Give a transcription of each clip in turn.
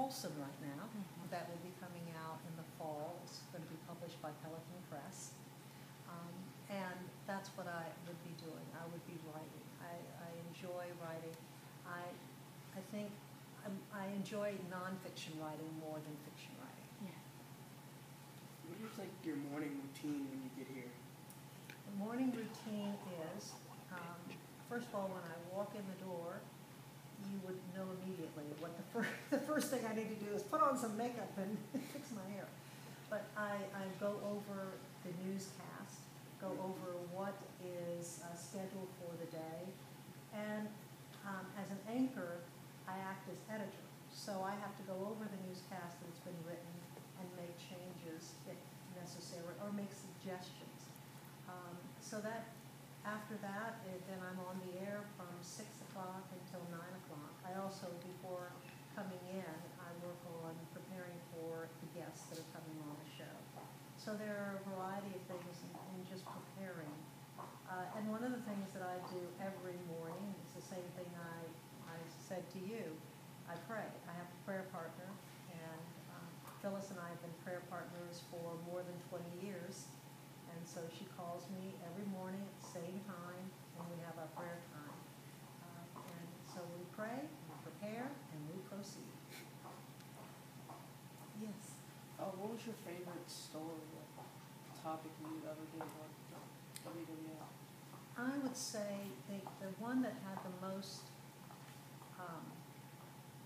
Folsom right now. That will be coming out in the fall. It's going to be published by Pelican Press. And that's what I would be doing. I would be writing. I enjoy writing. I think I enjoy nonfiction writing more than fiction writing. Yeah. What is like your morning routine when you get here? The morning routine is, first of all, when I walk in the door, you would know immediately what the first thing I need to do is put on some makeup and fix my hair. But I go over the newscast, go over what is scheduled for the day, and as an anchor, I act as editor. So I have to go over the newscast that's been written and make changes if necessary, or make suggestions. So that after that, then I'm on the air from 6 o'clock until 9 o'clock. I also, before coming in, I work on preparing for the guests that are coming on the show. So there are a variety of things in just preparing. And one of the things that I do every morning is the same thing I said to you. I pray. I have a prayer partner, and Phyllis and I have been prayer partners for more than 20 years. And so she calls me every morning at the same time, and we have our prayer time. And so we pray, we prepare, and we proceed. Yes. What was your favorite story or topic you ever did about WWL? I would say the one that had the most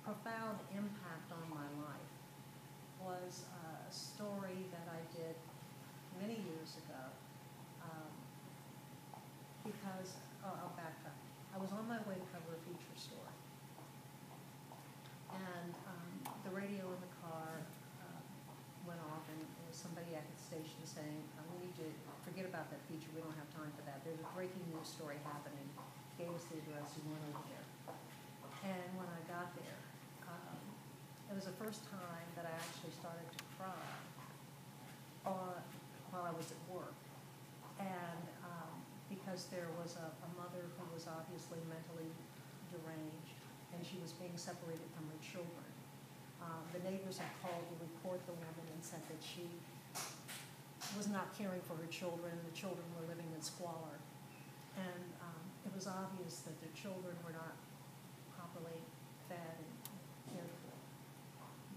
profound impact on my life was a story that I did many years ago, because, I'll back up. I was on my way to cover a feature story, and the radio in the car went off, and there was somebody at the station saying, we need to forget about that feature, we don't have time for that. There's a breaking news story happening. Gave us the address, we went over there. And when I got there, it was the first time that I actually started to cry while I was at work. And because there was a mother who was obviously mentally deranged, and she was being separated from her children. The neighbors had called to report the woman and said that she was not caring for her children, and the children were living in squalor. And it was obvious that their children were not properly fed and cared for.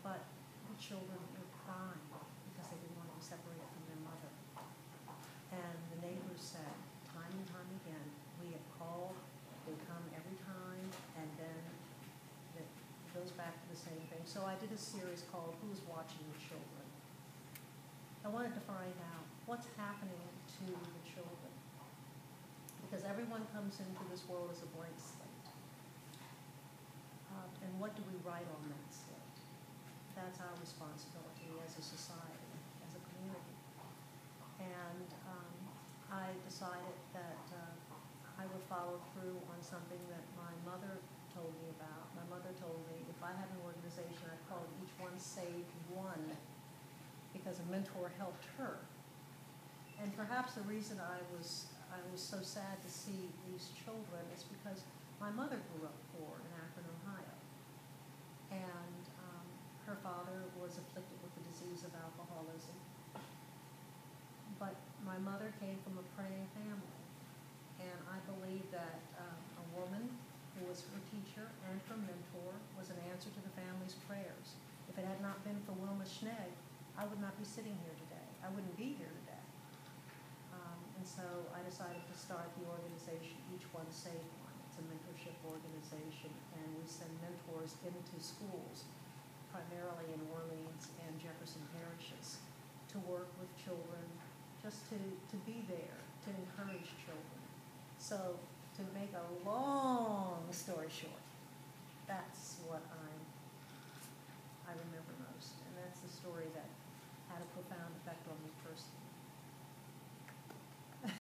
But the children were crying because they didn't want to be separated from their mother. And the neighbors said, time and time again, we have called, they come every time, and then it goes back to the same thing. So I did a series called Who's Watching the Children? I wanted to find out what's happening to the children. Because everyone comes into this world as a blank slate. And what do we write on that slate? That's our responsibility as a society, as a community. And I decided that I would follow through on something that my mother told me about. My mother told me if I had an organization, I'd call it Each One Saved One, because a mentor helped her. And perhaps the reason I was so sad to see these children is because my mother grew up poor in Akron, Ohio. And her father was afflicted with the disease of alcoholism. But my mother came from a praying family. And I believe that a woman who was her teacher and her mentor was an answer to the family's prayers. If it had not been for Wilma Schnegg, I would not be sitting here today. I wouldn't be here today. And so I decided to start the organization, Each One Save One. It's a mentorship organization, and we send mentors into schools, primarily in Orleans and Jefferson parishes, to work with children, just to be there, to encourage children. So to make a long story short, that's what I remember most. And that's the story that had a profound effect on me personally.